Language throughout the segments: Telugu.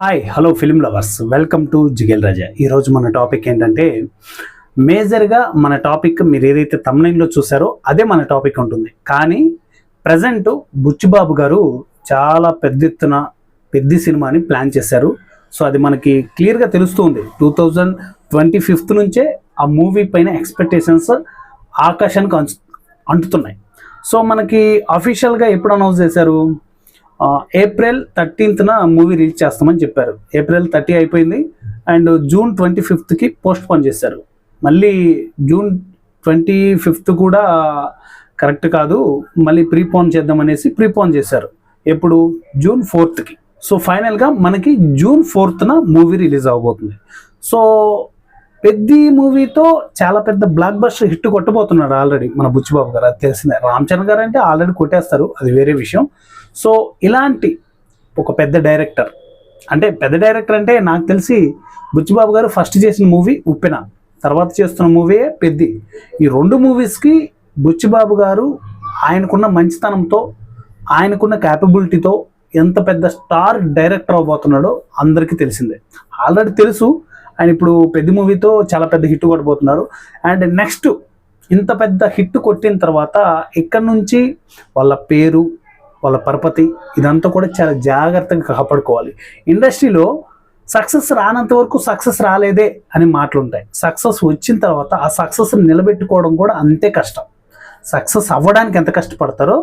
Hi hello film lovers, welcome to Jigel Raja. ఈరోజు మన టాపిక్ ఏంటంటే, మేజర్గా మన టాపిక్ మీరు ఏదైతే తమ్నైన్లో చూసారో అదే మన టాపిక్ ఉంటుంది. కానీ ప్రజెంట్ బుచ్చిబాబు గారు చాలా పెద్ద ఎత్తున పెద్ద సినిమాని ప్లాన్ చేశారు. సో అది మనకి క్లియర్గా తెలుస్తుంది. 2025 నుంచే ఆ మూవీ పైన ఎక్స్పెక్టేషన్స్ ఆకాశానికి అంటుతున్నాయి. సో మనకి అఫీషియల్గా ఎప్పుడు అనౌన్స్ చేశారు? ఏప్రిల్ 13th మూవీ రిలీజ్ చేస్తామని చెప్పారు. ఏప్రిల్ 30 అయిపోయింది అండ్ జూన్ 25కి పోస్ట్ పోన్ చేశారు. మళ్ళీ జూన్ 25 కూడా కరెక్ట్ కాదు, మళ్ళీ ప్రీపోన్ చేద్దామనేసి ప్రీపోన్ చేశారు. ఎప్పుడు? జూన్ 4కి. సో ఫైనల్గా మనకి జూన్ 4th మూవీ రిలీజ్ అవబోతుంది. సో పెద్ద మూవీతో చాలా పెద్ద బ్లాక్ బస్టర్ హిట్ కొట్టబోతున్నాడు ఆల్రెడీ మన బుచ్చిబాబు గారు. అది తెలిసిందే. రామ్ చరణ్ గారు అంటే ఆల్రెడీ కొట్టేస్తారు, అది వేరే విషయం. సో ఇలాంటి ఒక పెద్ద డైరెక్టర్ అంటే నాకు తెలిసి బుచ్చిబాబు గారు ఫస్ట్ చేసిన మూవీ ఉప్పెన, తర్వాత చేస్తున్న మూవీయే పెద్ది. ఈ రెండు మూవీస్కి బుచ్చిబాబు గారు ఆయనకున్న మంచితనంతో, ఆయనకున్న క్యాపబిలిటీతో ఎంత పెద్ద స్టార్ డైరెక్టర్ అవబోతున్నాడో అందరికీ తెలిసిందే. ఆల్రెడీ తెలుసు ఆయన ఇప్పుడు పెద్ద మూవీతో చాలా పెద్ద హిట్ కొట్టబోతున్నారు. అండ్ నెక్స్ట్ ఇంత పెద్ద హిట్ కొట్టిన తర్వాత ఇక్కడ నుంచి వాళ్ళ పేరు, వాళ్ళ పరపతి ఇదంతా కూడా చాలా జాగ్రత్తగా కాపాడుకోవాలి. ఇండస్ట్రీలో సక్సెస్ రానంత వరకు సక్సెస్ రాలేదే అని మాటలు ఉంటాయి. సక్సెస్ వచ్చిన తర్వాత ఆ సక్సెస్ని నిలబెట్టుకోవడం కూడా అంతే కష్టం. సక్సెస్ అవ్వడానికి ఎంత కష్టపడతారో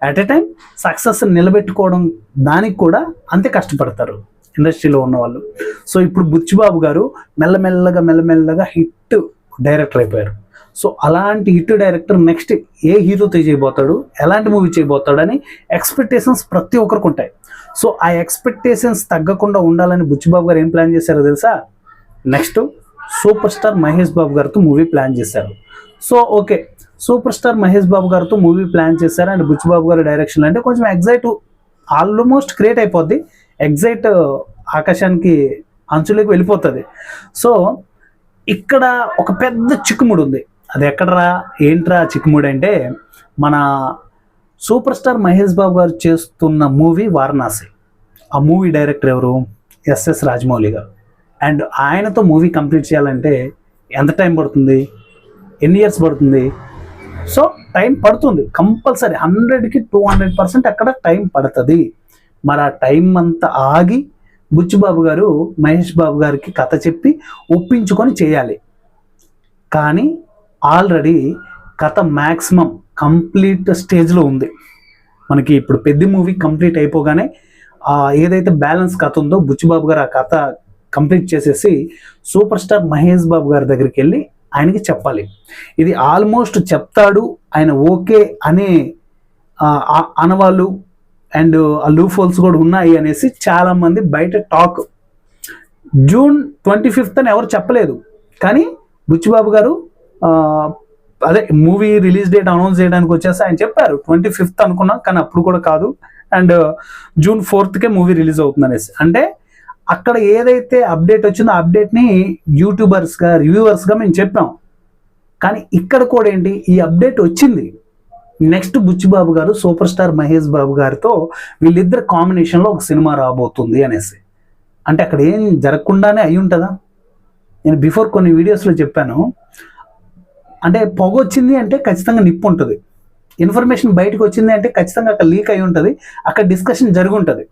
అట్ ఎ టైం సక్సెస్ నిలబెట్టుకోవడం దానికి కూడా అంతే కష్టపడతారు ఇండస్ట్రీలో ఉన్నవాళ్ళు. సో ఇప్పుడు బుచ్చిబాబు గారు మెల్లమెల్లగా హిట్ డైరెక్టర్ అయిపోయారు. సో అలాంటి హిట్ డైరెక్టర్ నెక్స్ట్ ఏ హీరోతో చేయబోతాడు, ఎలాంటి మూవీ చేయబోతాడు అని ఎక్స్పెక్టేషన్స్ ప్రతి ఒక్కరికి ఉంటాయి. సో ఆ ఎక్స్పెక్టేషన్స్ తగ్గకుండా ఉండాలని బుచ్చిబాబు గారు ఏం ప్లాన్ చేశారో తెలుసా? Next superstar Mahesh Babu గారితో మూవీ ప్లాన్ చేశారు. So okay, superstar Mahesh Babu గారితో మూవీ ప్లాన్ చేశారు అండ్ బుచ్చిబాబు గారి డైరెక్షన్ అంటే కొంచెం ఎగ్జైట్ ఆల్మోస్ట్ క్రియేట్ అయిపోద్ది. ఎగ్జైట్ ఆకాశానికి అంచులోకి వెళ్ళిపోతుంది. సో ఇక్కడ ఒక పెద్ద చిక్కుముడు ఉంది. అది ఎక్కడరా, ఏంట్రా చిక్కుముడు అంటే, మన సూపర్ స్టార్ మహేష్ బాబు గారు చేస్తున్న మూవీ వారణాసి. ఆ మూవీ డైరెక్టర్ ఎవరు? ఎస్ఎస్ రాజమౌళి గారు. అండ్ ఆయనతో మూవీ కంప్లీట్ చేయాలంటే ఎంత టైం పడుతుంది, ఎన్ని ఇయర్స్ పడుతుంది? సో టైం పడుతుంది కంపల్సరీ, 100కి 200% అక్కడ టైం పడుతుంది. మరి ఆ టైం అంతా ఆగి బుచ్చిబాబు గారు మహేష్ బాబు గారికి కథ చెప్పి ఒప్పించుకొని చేయాలి. కానీ ఆల్రెడీ కథ మ్యాక్సిమం కంప్లీట్ స్టేజ్లో ఉంది. మనకి ఇప్పుడు పెద్ద మూవీ కంప్లీట్ అయిపోగానే ఏదైతే బ్యాలెన్స్ కథ ఉందో బుచ్చిబాబు గారు ఆ కథ కంప్లీట్ చేసేసి సూపర్ స్టార్ మహేష్ బాబు గారి దగ్గరికి వెళ్ళి ఆయనకి చెప్పాలి. ఇది ఆల్మోస్ట్ చెప్తాడు ఆయన, ఓకే అనే అనవాళ్ళు అండ్ ఆ లూప్ హోల్స్ కూడా ఉన్నాయి అనేసి చాలామంది బయట టాక్. జూన్ 25 అని ఎవరు చెప్పలేదు, కానీ బుచ్చిబాబు గారు అదే మూవీ రిలీజ్ డేట్ అనౌన్స్ చేయడానికి వచ్చేసి ఆయన చెప్పారు 25 అనుకున్నాం, కానీ అప్పుడు కూడా కాదు అండ్ జూన్ 4కే మూవీ రిలీజ్ అవుతుంది అనేసి. అంటే అక్కడ ఏదైతే అప్డేట్ వచ్చిందో ఆ అప్డేట్ని యూట్యూబర్స్గా, రివ్యూవర్స్గా మేము చెప్పాం. కానీ ఇక్కడ కూడా ఏంటి, ఈ అప్డేట్ వచ్చింది. నెక్స్ట్ బుచ్చిబాబు గారు సూపర్ స్టార్ మహేష్ బాబు గారితో వీళ్ళిద్దరు కాంబినేషన్లో ఒక సినిమా రాబోతుంది అనేసి. అంటే అక్కడ ఏం జరగకుండానే అయి ఉంటుందా? నేను బిఫోర్ కొన్ని వీడియోస్లో చెప్పాను. అంటే పొగ వచ్చింది అంటే ఖచ్చితంగా నిప్పు ఉంటుంది. ఇన్ఫర్మేషన్ బయటకు వచ్చింది అంటే ఖచ్చితంగా అక్కడ లీక్ అయి ఉంటుంది, అక్కడ డిస్కషన్ జరిగి ఉంటుంది.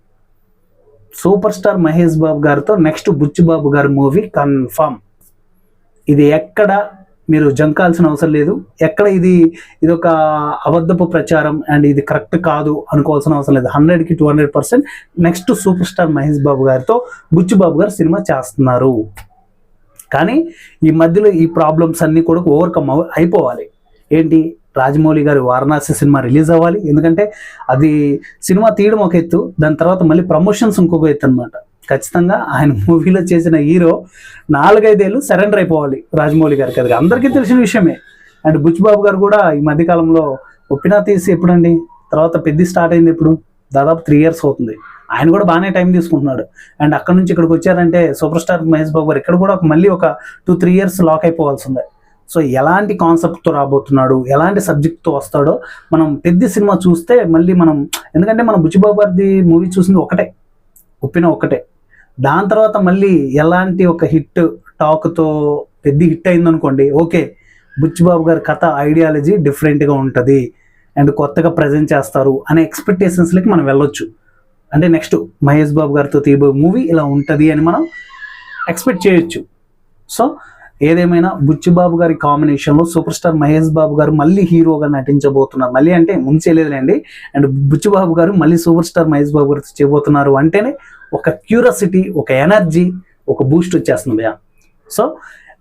సూపర్ స్టార్ మహేష్ బాబు గారితో నెక్స్ట్ బుచ్చిబాబు గారి మూవీ కన్ఫామ్. ఇది ఎక్కడ మీరు జంకాల్సిన అవసరం లేదు. ఎక్కడ ఇది ఒక అబద్ధపు ప్రచారం అండ్ ఇది కరెక్ట్ కాదు అనుకోవాల్సిన అవసరం లేదు. 100కి 200% next superstar Mahesh Babu గారితో బుచ్చిబాబు గారు సినిమా చేస్తున్నారు. కానీ ఈ మధ్యలో ఈ ప్రాబ్లమ్స్ అన్నీ కూడా ఓవర్కమ్ అయిపోవాలి. ఏంటి, రాజమౌళి గారి వారణాసి సినిమా రిలీజ్ అవ్వాలి. ఎందుకంటే అది సినిమా తీయడం ఒక ఎత్తు, దాని తర్వాత మళ్ళీ ప్రమోషన్స్ ఇంకొక ఎత్తు అనమాట. ఖచ్చితంగా ఆయన మూవీలో చేసిన హీరో 4-5 ఏళ్ళు సరెండర్ అయిపోవాలి రాజమౌళి గారికి. అది అందరికీ తెలిసిన విషయమే. అండ్ బుచ్చిబాబు గారు కూడా ఈ మధ్యకాలంలో ఒప్పినా తీసి ఎప్పుడండి, తర్వాత పెద్ద స్టార్ట్ అయింది ఇప్పుడు దాదాపు 3 years అవుతుంది. ఆయన కూడా బాగానే టైం తీసుకుంటున్నాడు. అండ్ అక్కడ నుంచి ఇక్కడికి వచ్చారంటే సూపర్ స్టార్ మహేష్ బాబు గారు ఇక్కడ కూడా మళ్ళీ ఒక 2-3 years లాక్ అయిపోవాల్సిందే. సో ఎలాంటి కాన్సెప్ట్తో రాబోతున్నాడు, ఎలాంటి సబ్జెక్ట్తో వస్తాడో మనం పెద్ద సినిమా చూస్తే మళ్ళీ మనం, ఎందుకంటే మనం బుచ్చిబాబు గారిది మూవీ చూసింది ఒకటే, ఉప్పిన ఒకటే. దాని తర్వాత మళ్ళీ ఎలాంటి ఒక హిట్ టాక్తో పెద్ద హిట్ అయిందనుకోండి, ఓకే బుచ్చిబాబు గారి కథ ఐడియాలజీ డిఫరెంట్గా ఉంటుంది అండ్ కొత్తగా ప్రజెంట్ చేస్తారు అనే ఎక్స్పెక్టేషన్స్లకి మనం వెళ్ళొచ్చు. అంటే నెక్స్ట్ మహేష్ బాబు గారితో తీయబోయే మూవీ ఇలా ఉంటుంది అని మనం ఎక్స్పెక్ట్ చేయొచ్చు. సో ఏదేమైనా బుచ్చిబాబు గారి కాంబినేషన్లో సూపర్ స్టార్ మహేష్ బాబు గారు మళ్ళీ హీరోగా నటించబోతున్నారు. మళ్ళీ అంటే ముందు చేయలేదులేండి. అండ్ బుచ్చిబాబు గారు మళ్ళీ సూపర్ స్టార్ మహేష్ బాబు గారితో చేయబోతున్నారు అంటేనే ఒక క్యూరియాసిటీ, ఒక ఎనర్జీ, ఒక బూస్ట్ వచ్చేస్తుంది. సో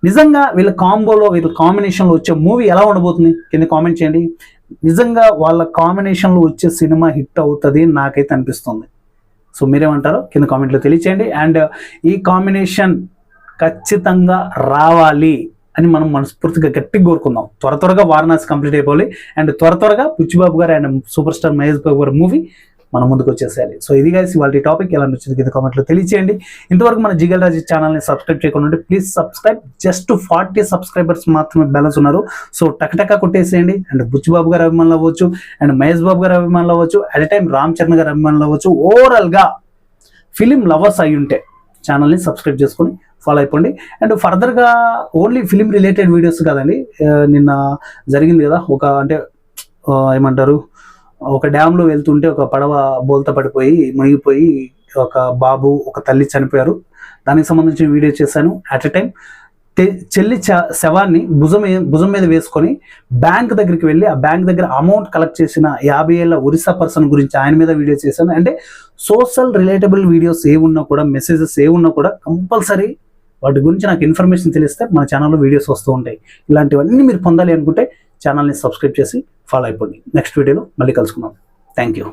నిజంగా వీళ్ళ కాంబోలో, వీళ్ళ కాంబినేషన్లో వచ్చే మూవీ ఎలా ఉండబోతుంది కింద కామెంట్ చేయండి. నిజంగా వాళ్ళ కాంబినేషన్లో వచ్చే సినిమా హిట్ అవుతుంది నాకైతే అనిపిస్తుంది. సో మీరేమంటారో కింద కామెంట్లో తెలియచేయండి. అండ్ ఈ కాంబినేషన్ ఖచ్చితంగా రావాలి అని మనం మనస్ఫూర్తిగా గట్టిగా కోరుకుందాం. త్వరగా వారణాసి కంప్లీట్ అయిపోవాలి అండ్ త్వరగా బుచ్చిబాబు గారు అండ్ సూపర్ స్టార్ మహేష్ బాబు గారి మూవీ మన ముందుకు వచ్చేసేయాలి. సో ఇది గైస్ ఇవాళ టాపిక్. ఎలా నచ్చింది కింద కామెంట్లో తెలియచేయండి. ఇంతవరకు మన జిగల్ రాజు ఛానల్ని సబ్స్క్రైబ్ చేయకుండా ప్లీజ్ సబ్స్క్రైబ్. జస్ట్ 40 సబ్స్క్రైబర్స్ మాత్రమే బ్యాలెన్స్ ఉన్నారు. సో టక్ కొట్టేసేయండి. అండ్ బుచ్చిబాబు గారు అభిమానులు అవ్వచ్చు అండ్ మహేష్ బాబు గారు అభిమానులు అవ్వచ్చు, at a time Ram Charan గారు అభిమానులు అవ్వచ్చు, ఓవరాల్గా ఫిలిం లవర్స్ అయి ఉంటే ఛానల్ని సబ్స్క్రైబ్ చేసుకొని ఫాలో అయిపోండి. అండ్ ఫర్దర్గా ఓన్లీ ఫిలిం రిలేటెడ్ వీడియోస్ కాదండి. నిన్న జరిగింది కదా, ఒక డ్యామ్లో వెళ్తుంటే ఒక పడవ బోల్తా పడిపోయి మునిగిపోయి ఒక బాబు ఒక తల్లి చనిపోయారు. దానికి సంబంధించిన వీడియో చేశాను. అట్ ఎ టైం చెల్లి శవాన్ని భుజం మీద వేసుకొని బ్యాంక్ దగ్గరికి వెళ్ళి ఆ బ్యాంక్ దగ్గర అమౌంట్ కలెక్ట్ చేసిన 50 ఏళ్ళ ఒరిస్సా పర్సన్ గురించి ఆయన మీద వీడియో చేశాను. అంటే సోషల్ రిలేటబుల్ వీడియోస్ ఏమున్నా కూడా, మెసేజెస్ ఏమున్నా కూడా కంపల్సరీ వాటి గురించి నాకు ఇన్ఫర్మేషన్ తెలిస్తే మన ఛానల్లో వీడియోస్ వస్తూ ఉంటాయి. ఇలాంటివన్నీ మీరు పొందాలి అనుకుంటే ఛానల్ని సబ్స్క్రైబ్ చేసి ఫాలో అయిపోండి. నెక్స్ట్ వీడియోలో మళ్ళీ కలుసుకుందాం. Thank you.